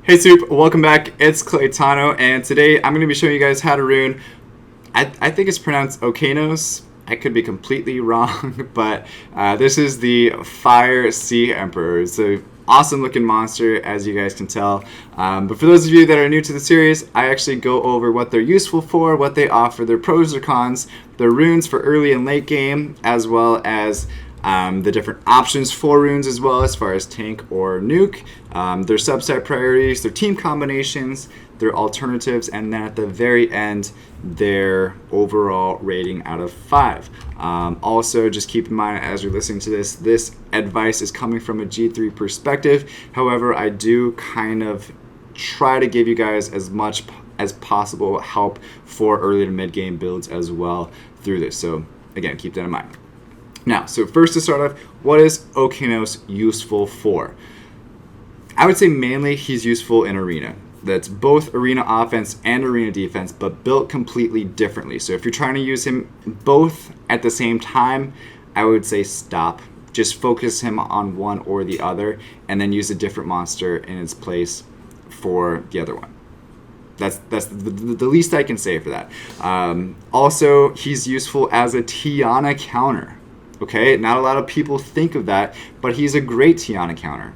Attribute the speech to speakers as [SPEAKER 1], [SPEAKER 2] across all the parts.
[SPEAKER 1] Hey Soup, welcome back. It's Claytano, and today I'm going to be showing you guys how to rune. I think it's pronounced Okeanos. I could be completely wrong, but this is the Fire Sea Emperor. It's an awesome looking monster, as you guys can tell. But for those of you that are new to the series, I actually go over what they're useful for, what they offer, their pros or cons, their runes for early and late game, as well as the different options for runes as well, as far as tank or nuke, their substat priorities, their team combinations, their alternatives, and then at the very end, their overall rating out of 5. Also, just keep in mind as you're listening to this advice is coming from a G3 perspective. However, I do kind of try to give you guys as much as possible help for early to mid game builds as well through this. So again, keep that in mind. Now, so first to start off, what is Okeanos useful for? I would say mainly he's useful in arena. That's both arena offense and arena defense, but built completely differently. So if you're trying to use him both at the same time, I would say stop. Just focus him on one or the other, and then use a different monster in its place for the other one. That's the least I can say for that. Also, he's useful as a Tiana counter. Okay, not a lot of people think of that, but he's a great Tiana counter.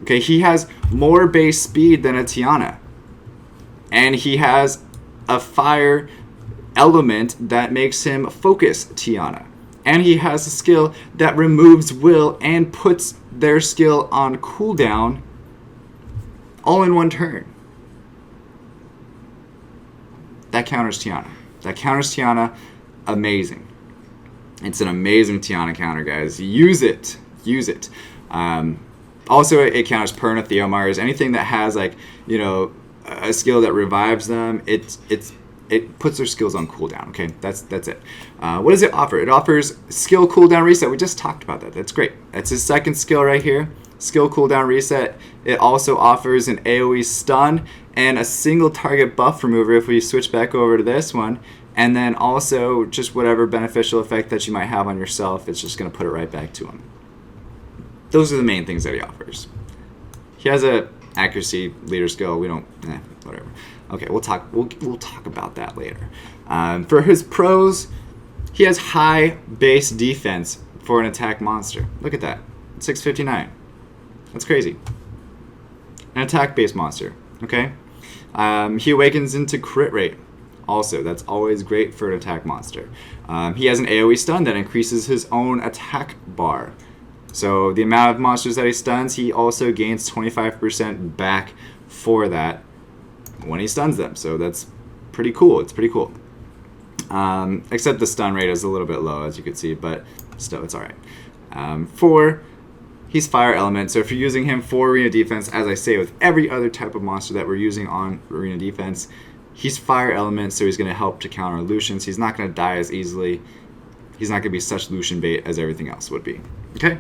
[SPEAKER 1] Okay, he has more base speed than a Tiana. And he has a fire element that makes him focus Tiana. And he has a skill that removes will and puts their skill on cooldown all in one turn. That counters Tiana. Amazing. It's an amazing Tiana counter, guys. Use it. Also, it counters Perna, Theomars, anything that has a skill that revives them. It puts their skills on cooldown. Okay, that's it. What does it offer? It offers skill cooldown reset. We just talked about that. That's great. That's his second skill right here. Skill cooldown reset. It also offers an AoE stun and a single target buff remover if we switch back over to this one. And then also just whatever beneficial effect that you might have on yourself, it's just going to put it right back to him. Those are the main things that he offers. He has a accuracy leader skill. We don't, whatever. Okay, we'll talk about that later. For his pros, he has high base defense for an attack monster. Look at that, 659. That's crazy. An attack based monster. Okay, he awakens into crit rate. Also, that's always great for an attack monster. He has an AoE stun that increases his own attack bar. So the amount of monsters that he stuns, he also gains 25% back for that when he stuns them. So that's pretty cool. It's pretty cool. Except the stun rate is a little bit low, as you can see, but still, it's all right. He's fire element. So if you're using him for arena defense, as I say with every other type of monster that we're using on arena defense, he's fire element, so he's going to help to counter Lucians. He's not going to die as easily. He's not going to be such Lucian bait as everything else would be. Okay?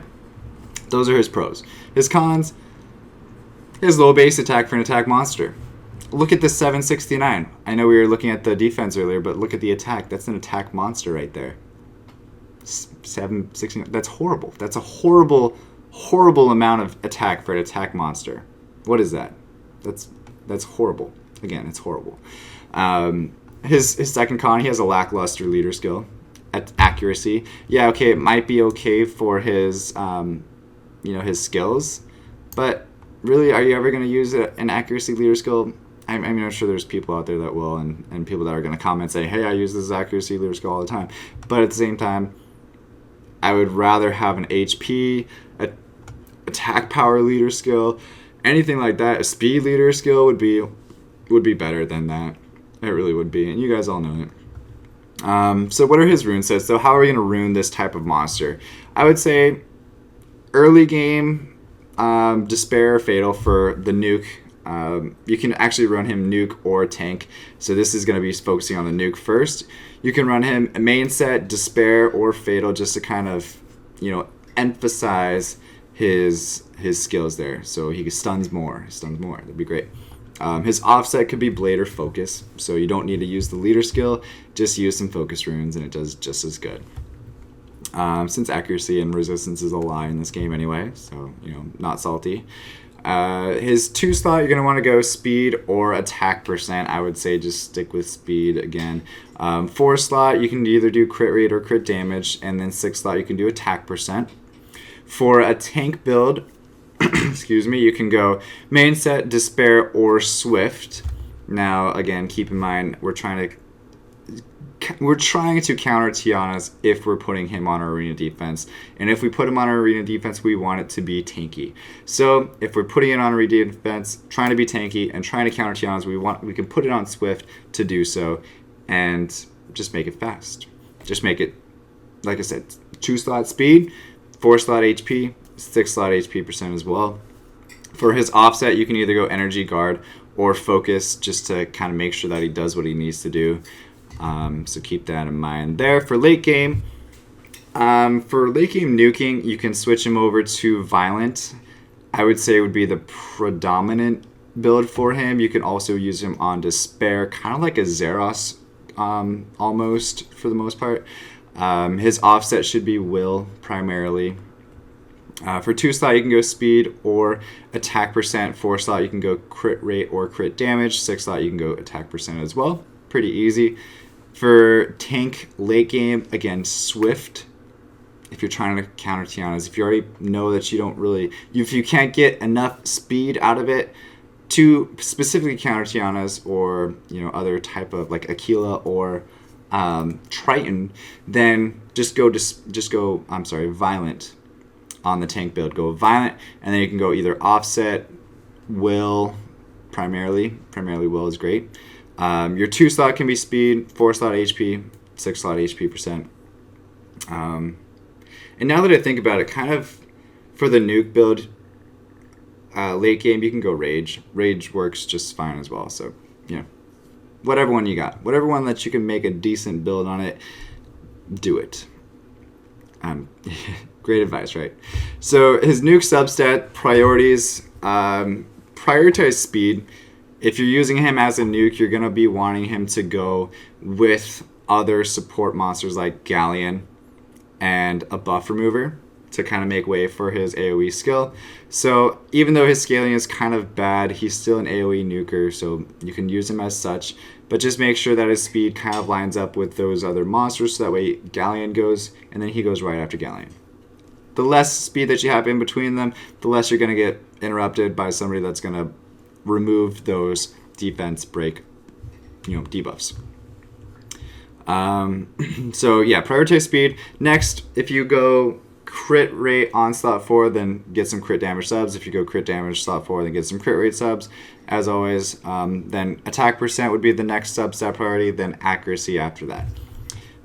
[SPEAKER 1] Those are his pros. His cons, his low base attack for an attack monster. Look at the 769. I know we were looking at the defense earlier, but look at the attack. That's an attack monster right there. 769. That's horrible. That's a horrible amount of attack for an attack monster. What is that? That's horrible. Again, it's horrible. His second con, he has a lackluster leader skill at accuracy. Yeah, okay, it might be okay for his his skills, but really, are you ever going to use an accuracy leader skill? I mean, I'm sure there's people out there that will, and people that are going to comment say, hey, I use this accuracy leader skill all the time. But at the same time, I would rather have an HP, attack power leader skill, anything like that. A speed leader skill would be better than that. It really would be, and you guys all know it. So what are his rune sets? So how are we going to rune this type of monster? I would say early game, Despair or Fatal for the nuke. You can actually run him nuke or tank. So this is going to be focusing on the nuke first. You can run him main set, Despair or Fatal, just to kind of, emphasize his skills there. So he stuns more. That'd be great. His offset could be Blade or Focus, so you don't need to use the leader skill, just use some focus runes and it does just as good. Since accuracy and resistance is a lie in this game anyway, so, not salty. His 2 slot, you're going to want to go speed or attack percent. I would say just stick with speed again. 4 slot, you can either do crit rate or crit damage. And then 6 slot, you can do attack percent. For a tank build, excuse me, you can go main set, despair, or swift. Now, again, keep in mind, we're trying to counter Tiana's if we're putting him on our arena defense. And if we put him on our arena defense, we want it to be tanky. So if we're putting it on arena defense, trying to be tanky and trying to counter Tiana's, we can put it on Swift to do so and just make it fast. Just make it, like I said, 2 slot speed, 4 slot HP, 6 slot HP percent as well. For his offset, you can either go energy guard or focus just to kind of make sure that he does what he needs to do. So keep that in mind there. For late game nuking, you can switch him over to violent. I would say it would be the predominant build for him. You can also use him on despair, kind of like a Zeros almost for the most part. His offset should be will primarily. For 2 slot, you can go speed or attack percent. 4 slot, you can go crit rate or crit damage. 6 slot, you can go attack percent as well. Pretty easy. For tank late game, again, Swift. If you're trying to counter Tiana's, if you already know that if you can't get enough speed out of it to specifically counter Tiana's or other type of like Aquila or Triton, then just go violent on the tank build. Go violent, and then you can go either offset, will, primarily will is great. Your 2 slot can be speed, 4 slot HP, 6 slot HP percent. And now that I think about it, kind of for the nuke build, late game, you can go rage. Rage works just fine as well. So, whatever one you got, whatever one that you can make a decent build on it, do it. Great advice, right? So his nuke substat priorities, prioritize speed. If you're using him as a nuke, you're going to be wanting him to go with other support monsters like Galleon and a buff remover to kind of make way for his AoE skill. So even though his scaling is kind of bad, he's still an AoE nuker, so you can use him as such. But just make sure that his speed kind of lines up with those other monsters, so that way Galleon goes, and then he goes right after Galleon. The less speed that you have in between them, the less you're going to get interrupted by somebody that's going to remove those defense break, debuffs. So yeah, prioritize speed. Next, if you go crit rate on slot 4, then get some crit damage subs. If you go crit damage slot 4, then get some crit rate subs. As always, then attack percent would be the next substat priority, then accuracy after that.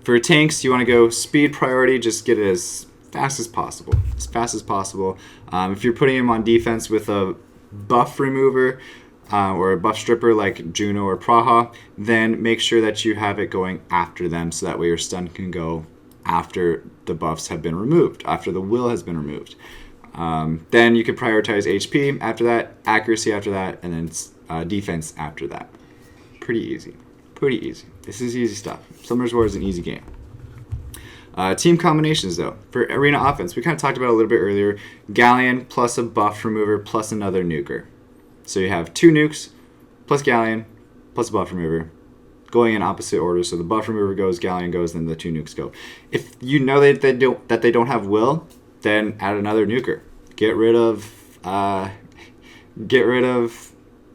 [SPEAKER 1] For tanks, you want to go speed priority, just get it as fast as possible. As fast as possible. If you're putting him on defense with a buff remover or a buff stripper like Juno or Praha, then make sure that you have it going after them, so that way your stun can go after the buffs have been removed, after the will has been removed. Then you can prioritize HP after that, accuracy after that, and then defense after that. Pretty easy. Pretty easy. This is easy stuff. Summoner's War is an easy game. Team combinations, though. For arena offense, we kind of talked about it a little bit earlier. Galleon plus a buff remover plus another nuker. So you have 2 nukes plus Galleon plus a buff remover going in opposite order. So the buff remover goes, Galleon goes, then the 2 nukes go. If you know that they don't have will, then add another nuker. Get rid of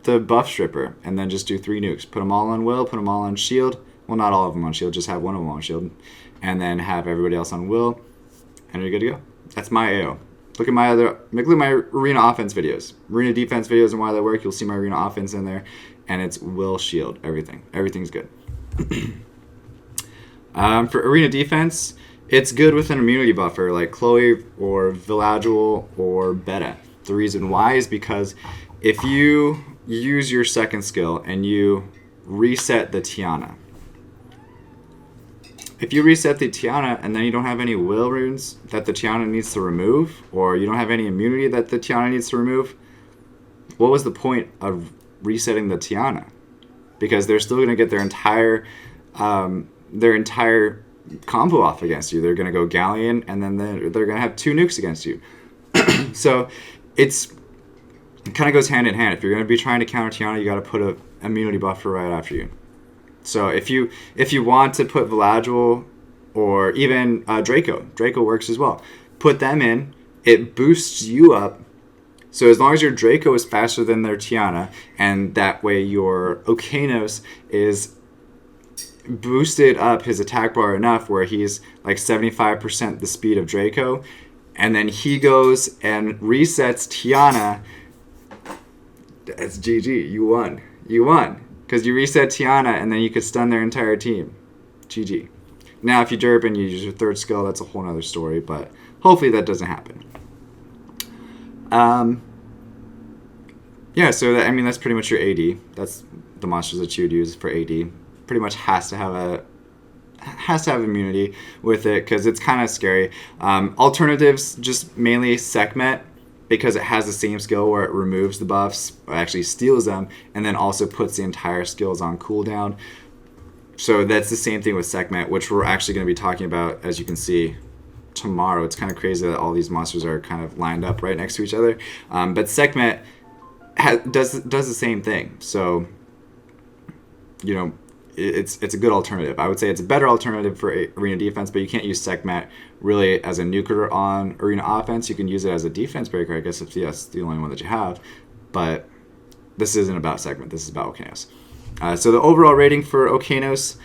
[SPEAKER 1] the buff stripper, and then just do 3 nukes. Put them all on will, put them all on shield. Well, not all of them on shield, just have one of them on shield. And then have everybody else on will, and you're good to go. That's my AO. Look at my arena offense videos. Arena defense videos and why they work. You'll see my arena offense in there. And it's will, shield, everything. Everything's good. For arena defense, it's good with an immunity buffer like Chloe or Villadul or Beta. The reason why is because if you use your second skill and you reset the Tiana, if you reset the Tiana and then you don't have any will runes that the Tiana needs to remove, or you don't have any immunity that the Tiana needs to remove, what was the point of resetting the Tiana? Because they're still going to get their entire combo off against you. They're going to go Galleon, and then they're going to have 2 nukes against you. So it's it kind of goes hand in hand. If you're going to be trying to counter Tiana, you got to put a immunity buffer right after you. So if you want to put Veladril or even Draco works as well. Put them in. It boosts you up. So as long as your Draco is faster than their Tiana, and that way your Okeanos is boosted up his attack bar enough where he's like 75% the speed of Draco, and then he goes and resets Tiana, that's GG. You won. Because you reset Tiana, and then you could stun their entire team. GG. Now, if you derp and you use your third skill, that's a whole other story, but hopefully that doesn't happen. Yeah, so that's pretty much your AD. That's the monsters that you would use for AD. Pretty much has to have immunity with it because it's kind of scary. Alternatives, just mainly Sekhmet, because it has the same skill where it removes the buffs, or actually steals them, and then also puts the entire skills on cooldown. So that's the same thing with Sekhmet, which we're actually going to be talking about, as you can see, tomorrow. It's kind of crazy that all these monsters are kind of lined up right next to each other. But Sekhmet does the same thing. So, it's a good alternative. I would say it's a better alternative for arena defense, but you can't use Sekhmet really as a nuker on arena offense. You can use it as a defense breaker, I guess, if that's the only one that you have. But this isn't about Sekhmet. This is about Okeanos. So the overall rating for Okeanos,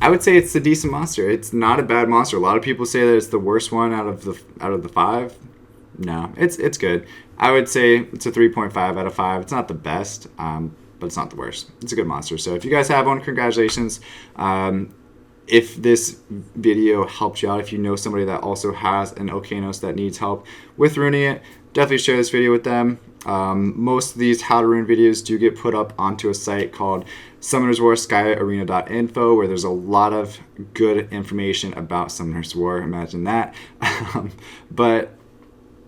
[SPEAKER 1] I would say it's a decent monster. It's not a bad monster. A lot of people say that it's the worst one out of the 5. No, it's good. I would say it's a 3.5 out of 5. It's not the best, but it's not the worst. It's a good monster. So if you guys have one, congratulations. If this video helped you out, if you know somebody that also has an Okeanos that needs help with ruining it, definitely share this video with them. Most of these how to rune videos do get put up onto a site called Summoners War SkyArena.info, where there's a lot of good information about Summoners War. Imagine that. But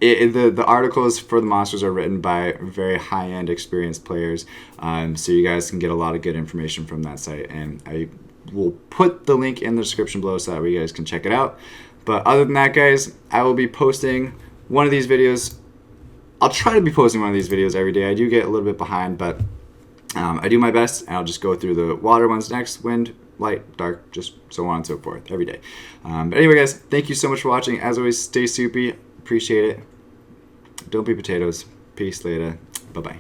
[SPEAKER 1] the articles for the monsters are written by very high-end experienced players, so you guys can get a lot of good information from that site, and I will put the link in the description below so that way you guys can check it out. But other than that, guys, I will be posting one of these videos. I'll try to be posting one of these videos every day. I do get a little bit behind, but I do my best, and I'll just go through the water ones next, wind, light, dark, just so on and so forth every day. But anyway, guys, thank you so much for watching. As always, stay soupy. Appreciate it. Don't be potatoes. Peace later. Bye-bye.